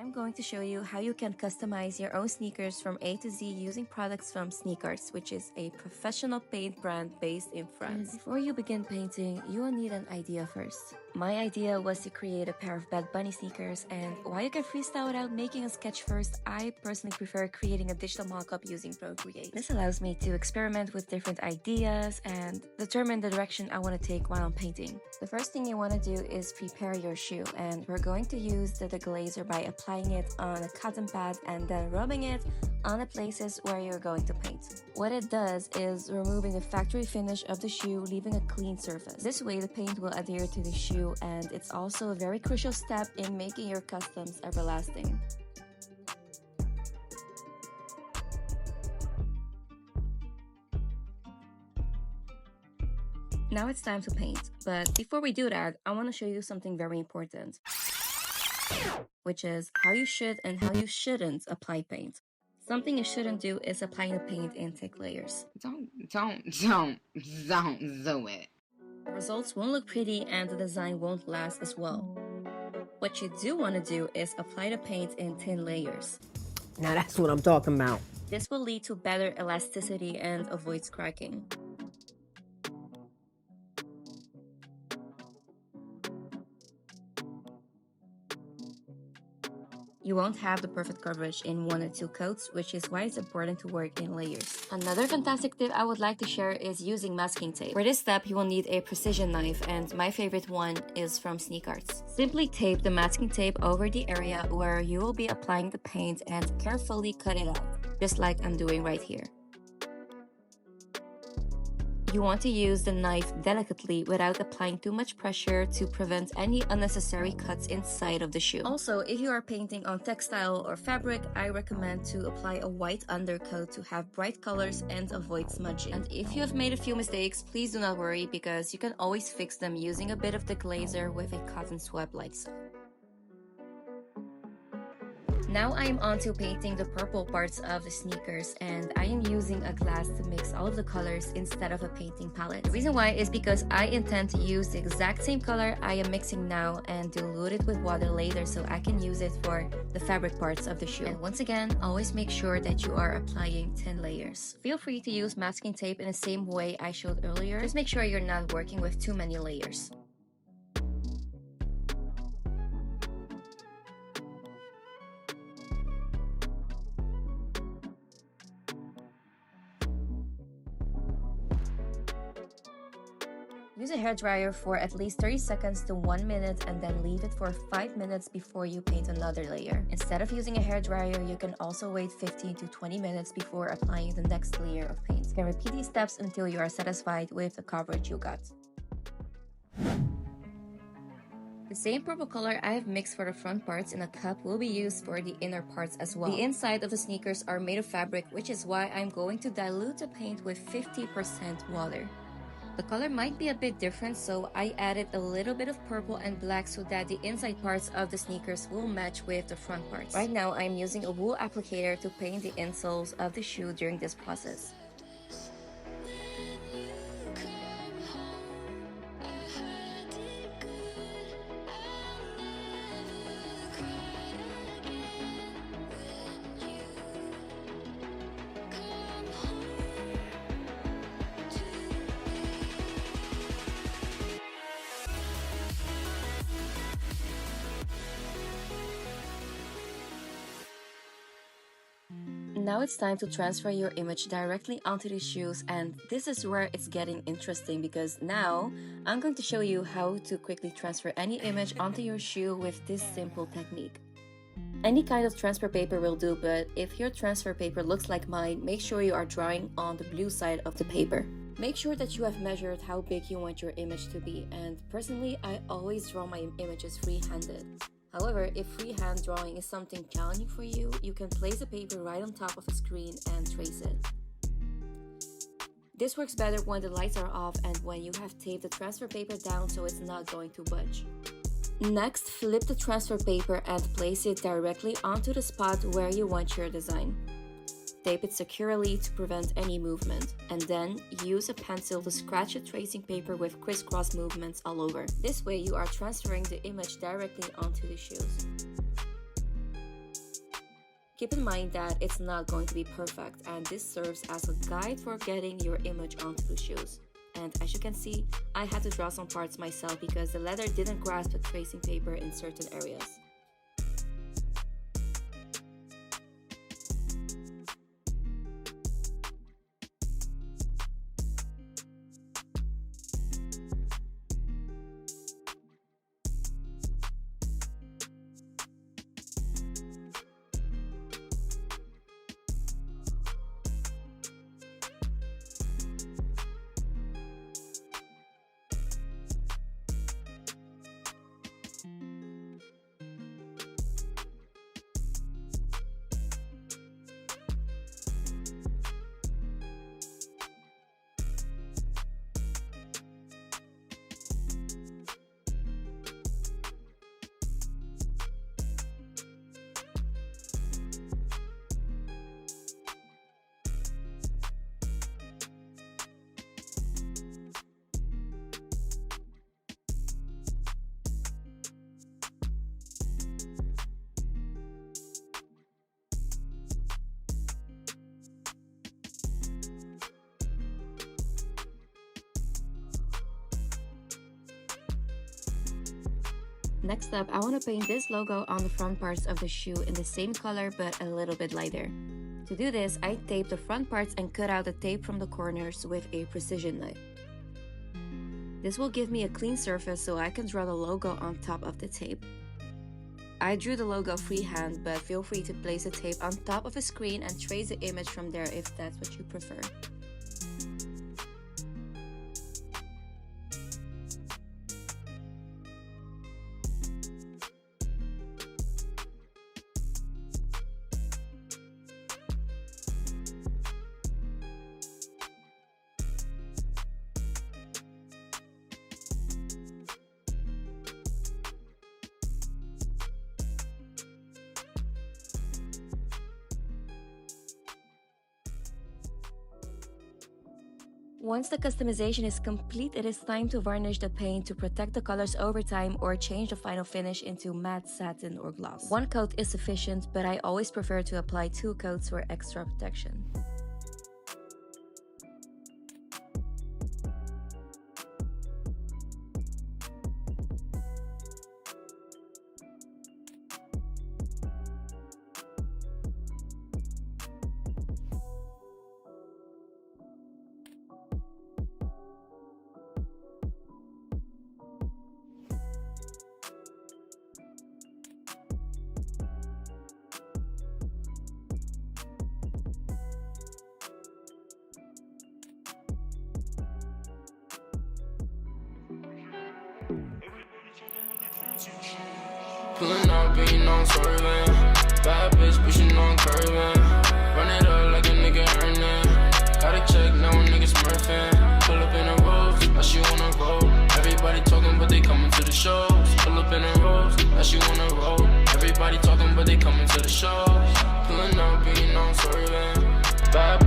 I'm going to show you how you can customize your own sneakers from A to Z using products from SneakArts, which is a professional paint brand based in France. And before you begin painting, you will need an idea first. My idea was to create a pair of Bad Bunny sneakers, and while you can freestyle without making a sketch first, I personally prefer creating a digital mockup using Procreate. This allows me to experiment with different ideas and determine the direction I want to take while I'm painting. The first thing you want to do is prepare your shoe, and we're going to use the deglazer by applying it on a cotton pad and then rubbing it on the places where you're going to paint. What it does is removing the factory finish of the shoe, leaving a clean surface. This way the paint will adhere to the shoe, and it's also a very crucial step in making your customs everlasting. Now it's time to paint, but before we do that, I want to show you something very important, which is how you should and how you shouldn't apply paint. Something you shouldn't do is applying the paint in thick layers. Don't do it. The results won't look pretty and the design won't last as well. What you do want to do is apply the paint in thin layers. Now that's what I'm talking about. This will lead to better elasticity and avoids cracking. You won't have the perfect coverage in 1 or 2 coats, which is why it's important to work in layers. Another fantastic tip I would like to share is using masking tape. For this step, you will need a precision knife, and my favorite one is from SneakArts. Simply tape the masking tape over the area where you will be applying the paint and carefully cut it out, just like I'm doing right here. You want to use the knife delicately without applying too much pressure to prevent any unnecessary cuts inside of the shoe. Also, if you are painting on textile or fabric, I recommend to apply a white undercoat to have bright colors and avoid smudging. And if you have made a few mistakes, please do not worry, because you can always fix them using a bit of the glazer with a cotton swab like so. Now I am on to painting the purple parts of the sneakers, and I am using a glass to mix all of the colors instead of a painting palette. The reason why is because I intend to use the exact same color I am mixing now and dilute it with water later so I can use it for the fabric parts of the shoe. And once again, always make sure that you are applying thin layers. Feel free to use masking tape in the same way I showed earlier. Just make sure you're not working with too many layers. Use a hairdryer for at least 30 seconds to 1 minute and then leave it for 5 minutes before you paint another layer. Instead of using a hairdryer, you can also wait 15 to 20 minutes before applying the next layer of paint. You can repeat these steps until you are satisfied with the coverage you got. The same purple color I have mixed for the front parts in a cup will be used for the inner parts as well. The inside of the sneakers are made of fabric, which is why I'm going to dilute the paint with 50% water. The color might be a bit different, so I added a little bit of purple and black so that the inside parts of the sneakers will match with the front parts. Right now, I'm using a wool applicator to paint the insoles of the shoe during this process. Now it's time to transfer your image directly onto the shoes, and this is where it's getting interesting because now I'm going to show you how to quickly transfer any image onto your shoe with this simple technique. Any kind of transfer paper will do, but if your transfer paper looks like mine, make sure you are drawing on the blue side of the paper. Make sure that you have measured how big you want your image to be, and personally I always draw my images free-handed. However, if freehand drawing is something challenging for you, you can place the paper right on top of a screen and trace it. This works better when the lights are off and when you have taped the transfer paper down so it's not going to budge. Next, flip the transfer paper and place it directly onto the spot where you want your design. Tape it securely to prevent any movement, and then use a pencil to scratch the tracing paper with crisscross movements all over. This way you are transferring the image directly onto the shoes. Keep in mind that it's not going to be perfect, and this serves as a guide for getting your image onto the shoes. And as you can see, I had to draw some parts myself because the leather didn't grasp the tracing paper in certain areas. Next up, I want to paint this logo on the front parts of the shoe in the same color but a little bit lighter. To do this, I taped the front parts and cut out the tape from the corners with a precision knife. This will give me a clean surface so I can draw the logo on top of the tape. I drew the logo freehand, but feel free to place the tape on top of a screen and trace the image from there if that's what you prefer. Once the customization is complete, it is time to varnish the paint to protect the colors over time or change the final finish into matte, satin, or gloss. One coat is sufficient, but I always prefer to apply 2 coats for extra protection. Pulling up, but you know I'm swerving. Bad bitch, but you know I'm curving. Run it up like a nigga earning. Got a check, now a nigga smurfing. Pull up in a rose, now she wanna roll. Everybody talking, but they coming to the shows. Pull up in a rose, now she wanna roll. Everybody talking, but they coming to the shows. Pulling up, but you know I'm swerving. Bad